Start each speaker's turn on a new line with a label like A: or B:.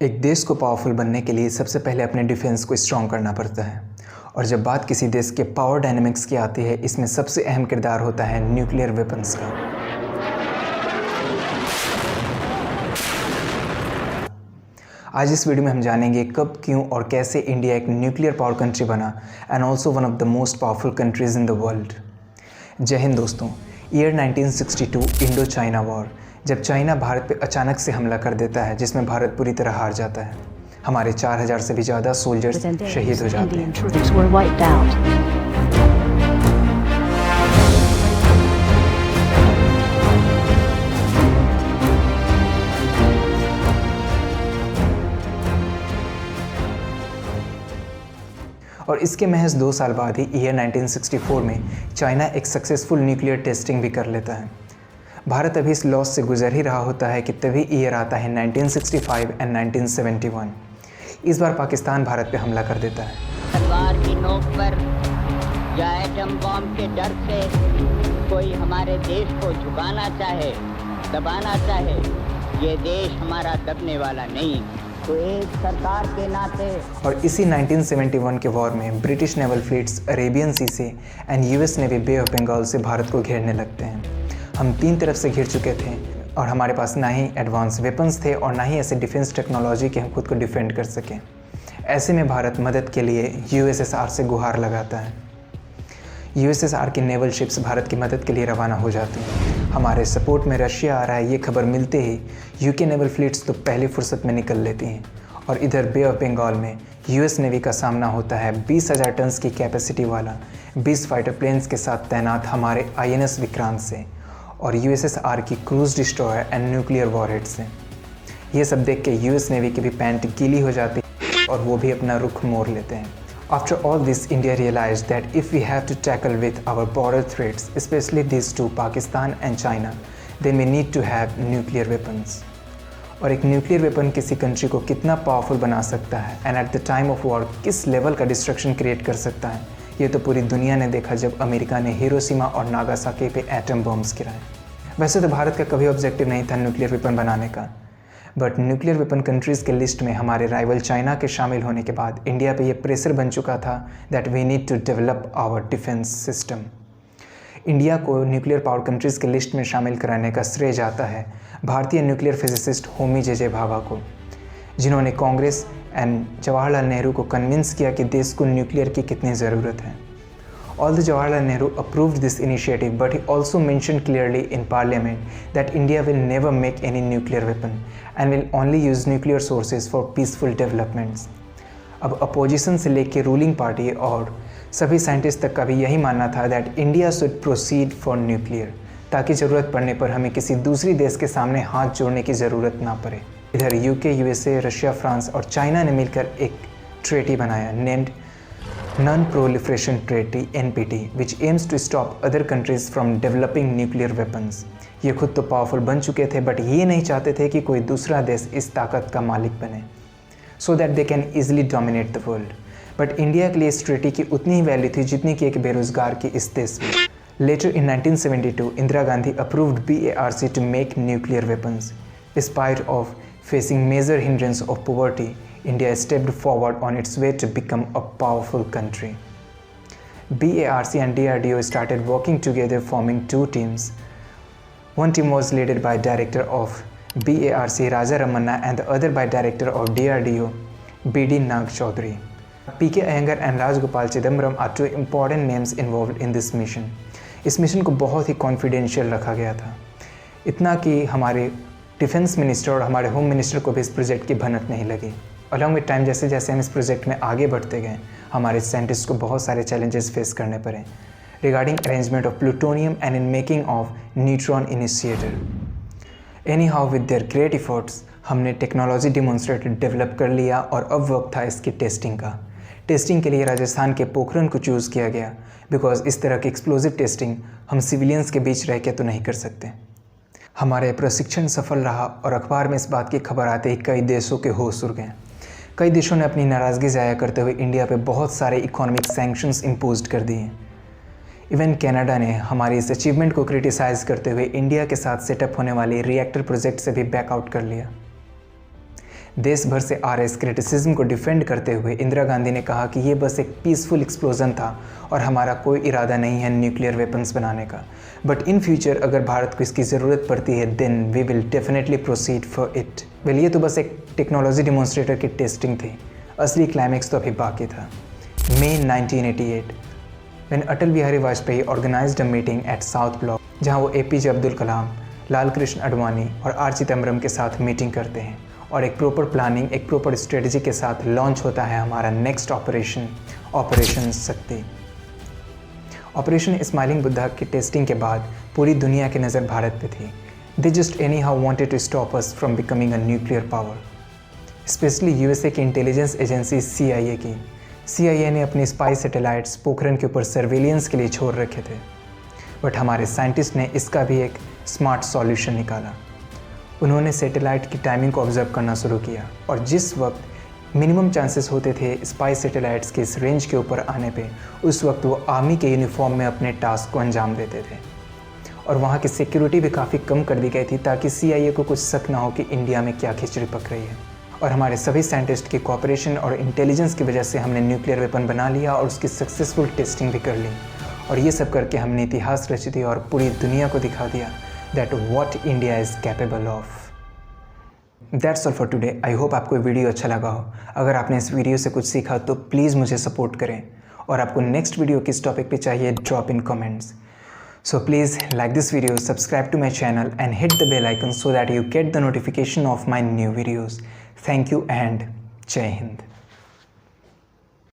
A: एक देश को पावरफुल बनने के लिए सबसे पहले अपने डिफेंस को स्ट्रॉन्ग करना पड़ता है। और जब बात किसी देश के पावर डायनेमिक्स की आती है, इसमें सबसे अहम किरदार होता है न्यूक्लियर वेपन्स का। आज इस वीडियो में हम जानेंगे कब, क्यों और कैसे इंडिया एक न्यूक्लियर पावर कंट्री बना and also one of the most powerful countries in the world. जय हिंद दोस्तों। ईयर 1962 इंडो चाइना वॉर, जब चाइना भारत पे अचानक से हमला कर देता है जिसमें भारत पूरी तरह हार जाता है। हमारे 4000 से भी ज़्यादा सोल्जर्स शहीद हो जाते हैं। और इसके महज 2 साल बाद ही ईयर 1964 में चाइना एक सक्सेसफुल न्यूक्लियर टेस्टिंग भी कर लेता है। भारत अभी इस लॉस से गुजर ही रहा होता है कि तभी ईयर आता है 1965 एंड 1971। इस बार पाकिस्तान भारत पे हमला कर देता है।
B: तलवार की नोक पर या एटम बॉम्ब के डर से कोई हमारे देश को झुकाना चाहे, दबाना चाहे, ये देश हमारा दबने वाला नहीं। तो एक सरकार के नाते
A: और इसी 1971 के वॉर में British naval fleets Arabian sea से and US navy bay of Bengal से भारत को घेरने लगते हैं। हम 3 तरफ से घिर चुके थे और हमारे पास ना ही एडवांस वेपन्स थे और ना ही ऐसे डिफेंस टेक्नोलॉजी के हम खुद को डिफेंड कर सकें। ऐसे में भारत मदद के लिए यूएसएसआर से गुहार लगाता है। यूएसएसआर की नेवल शिप्स भारत की मदद के लिए रवाना हो जाती हैं। हमारे सपोर्ट में रशिया आ रहा है, ये खबर मिलते ही यूके नेवल फ्लीट्स तो पहली फुर्सत में निकल लेती हैं। और इधर बे ऑफ बंगाल में यूएस नेवी का सामना होता है 20,000 टन की कैपेसिटी वाला 20 फाइटर प्लेन्स के साथ तैनात हमारे आईएनएस विक्रांत से और यूएसएसआर की cruise destroyer and nuclear warhead से। ये सब देख के यूएस नेवी की भी पैंट गीली हो जाती है और वो भी अपना रुख मोड़ लेते हैं। After all this, India realized that if we have to tackle with our border threats, especially these two, Pakistan and China, then we need to have nuclear weapons. और एक न्यूक्लियर वेपन किसी कंट्री को कितना powerful बना सकता है and at the time of war किस level का डिस्ट्रक्शन क्रिएट कर सकता है, ये तो पूरी दुनिया ने देखा जब अमेरिका ने हिरोशिमा और नागासाकी पे एटम बॉम्ब्स गिराए। वैसे तो भारत का कभी ऑब्जेक्टिव नहीं था न्यूक्लियर वेपन बनाने का, बट न्यूक्लियर वेपन कंट्रीज़ के लिस्ट में हमारे राइवल चाइना के शामिल होने के बाद इंडिया पे ये प्रेशर बन चुका था that we need to develop our defence system. India को न्यूक्लियर पावर कंट्रीज़ के लिस्ट में शामिल कराने का श्रेय जाता है भारतीय nuclear physicist Homi J Bhabha को, जिन्होंने कांग्रेस एंड जवाहरलाल नेहरू को कन्विंस किया कि देश को न्यूक्लियर की कितनी ज़रूरत है। Although Jawaharlal Nehru approved this initiative, but he also mentioned clearly in Parliament that India will never make any nuclear weapon and will only use nuclear sources for peaceful developments. अब opposition से लेकर ruling party और सभी scientist तक का भी यही मानना था that India should proceed for nuclear, ताकि ज़रूरत पड़ने पर हमें किसी दूसरी देश के सामने हाथ जोड़ने की ज़रूरत ना पड़े। इधर यूके, यूएसए, रशिया, फ्रांस और चाइना ने मिलकर एक ट्रेटी बनाया named Non-Proliferation Treaty (NPT), which aims to stop other countries from developing nuclear weapons. ये खुद तो पावरफुल बन चुके थे बट ये नहीं चाहते थे कि कोई दूसरा देश इस ताकत का मालिक बने so that they can easily dominate the world. But India के लिए इस ट्रीटी की उतनी ही वैल्यू थी जितनी कि एक बेरोजगार की इस देश में। Later in 1972, Indira Gandhi approved BARC to make nuclear weapons. Despite of facing major hindrance of poverty, India stepped forward on its way to become a powerful country. BARC and DRDO started working together, forming 2 teams. One team was led by director of BARC Raja Ramanna and the other by director of DRDO BD Nag Chaudhary. PK Iyengar and Rajgopal Chidambaram are 2 important names involved in this mission. इस mission को बहुत ही confidential रखा गया था, इतना कि हमारे defence minister और हमारे होम मिनिस्टर को भी इस प्रोजेक्ट की भनक नहीं लगी। अलॉन्ग विद टाइम जैसे जैसे हम इस प्रोजेक्ट में आगे बढ़ते गए, हमारे साइंटिस्ट को बहुत सारे चैलेंजेस फेस करने पड़े regarding arrangement of plutonium and in making of neutron initiator. Any how with their great efforts हमने टेक्नोलॉजी डिमॉन्स्ट्रेटेड डेवलप कर लिया और अब वक्त था इसकी टेस्टिंग का। टेस्टिंग के लिए राजस्थान के पोखरण को चूज़ किया गया बिकॉज इस तरह की एक्सप्लोजिव टेस्टिंग हम सिविलियंस के बीच रह के तो नहीं कर सकते। हमारे प्रशिक्षण सफल रहा और अखबार में इस बात की खबर आते ही कई देशों के होश उड़ गए। कई देशों ने अपनी नाराज़गी ज़ाया करते हुए इंडिया पे बहुत सारे इकोनॉमिक सैंक्शंस इम्पोज कर दिए। इवन कनाडा ने हमारी इस अचीवमेंट को क्रिटिसाइज़ करते हुए इंडिया के साथ सेटअप होने वाले रिएक्टर प्रोजेक्ट से भी बैकआउट कर लिया। देश भर से आ रहे इस क्रिटिसिज्म को डिफेंड करते हुए इंदिरा गांधी ने कहा कि ये बस एक पीसफुल एक्सप्लोजन था और हमारा कोई इरादा नहीं है न्यूक्लियर वेपन्स बनाने का, बट इन फ्यूचर अगर भारत को इसकी ज़रूरत पड़ती है then we will definitely proceed for it. Well, ये तो बस एक टेक्नोलॉजी डिमॉन्स्ट्रेटर की टेस्टिंग थी, असली क्लाइमैक्स तो अभी बाकी था। May 1988 when Atal Bihari Vajpayee organised a meeting at South Block, जहाँ वो APJ अब्दुल कलाम, लाल कृष्ण आडवाणी और R चिदम्बरम के साथ मीटिंग करते हैं और एक प्रॉपर प्लानिंग, एक प्रॉपर स्ट्रेटजी के साथ लॉन्च होता है हमारा नेक्स्ट ऑपरेशन शक्ति। ऑपरेशन स्माइलिंग बुद्धा की टेस्टिंग के बाद पूरी दुनिया की नज़र भारत पे थी। They just anyhow wanted to stop us from becoming a nuclear power. Specially USA की इंटेलिजेंस एजेंसी CIA ने अपने स्पाई सैटेलाइट्स पोखरन के ऊपर सर्वेलियंस के लिए छोड़ रखे थे, बट हमारे साइंटिस्ट ने इसका भी एक स्मार्ट सॉल्यूशन निकाला। उन्होंने सैटेलाइट की टाइमिंग को ऑब्जर्व करना शुरू किया और जिस वक्त मिनिमम चांसेस होते थे स्पाई सैटेलाइट्स के इस रेंज के ऊपर आने पे, उस वक्त वो आर्मी के यूनिफॉर्म में अपने टास्क को अंजाम देते थे और वहाँ की सिक्योरिटी भी काफ़ी कम कर दी गई थी ताकि CIA को कुछ शक ना हो कि इंडिया में क्या खिचड़ी पक रही है। और हमारे सभी साइंटिस्ट की कोऑपरेशन और इंटेलिजेंस की वजह से हमने न्यूक्लियर वेपन बना लिया और उसकी सक्सेसफुल टेस्टिंग भी कर ली और ये सब करके हमने इतिहास रच दिया और पूरी दुनिया को दिखा दिया that what India is capable of. That's all for today. I hope आपको वीडियो अच्छा लगा हो। अगर आपने इस वीडियो से कुछ सीखा तो प्लीज़ मुझे सपोर्ट करें और आपको नेक्स्ट वीडियो किस टॉपिक पे चाहिए drop in comments. So please like this video, subscribe to my channel and hit the bell icon so that you get the notification of my new videos. Thank you and Jai Hind.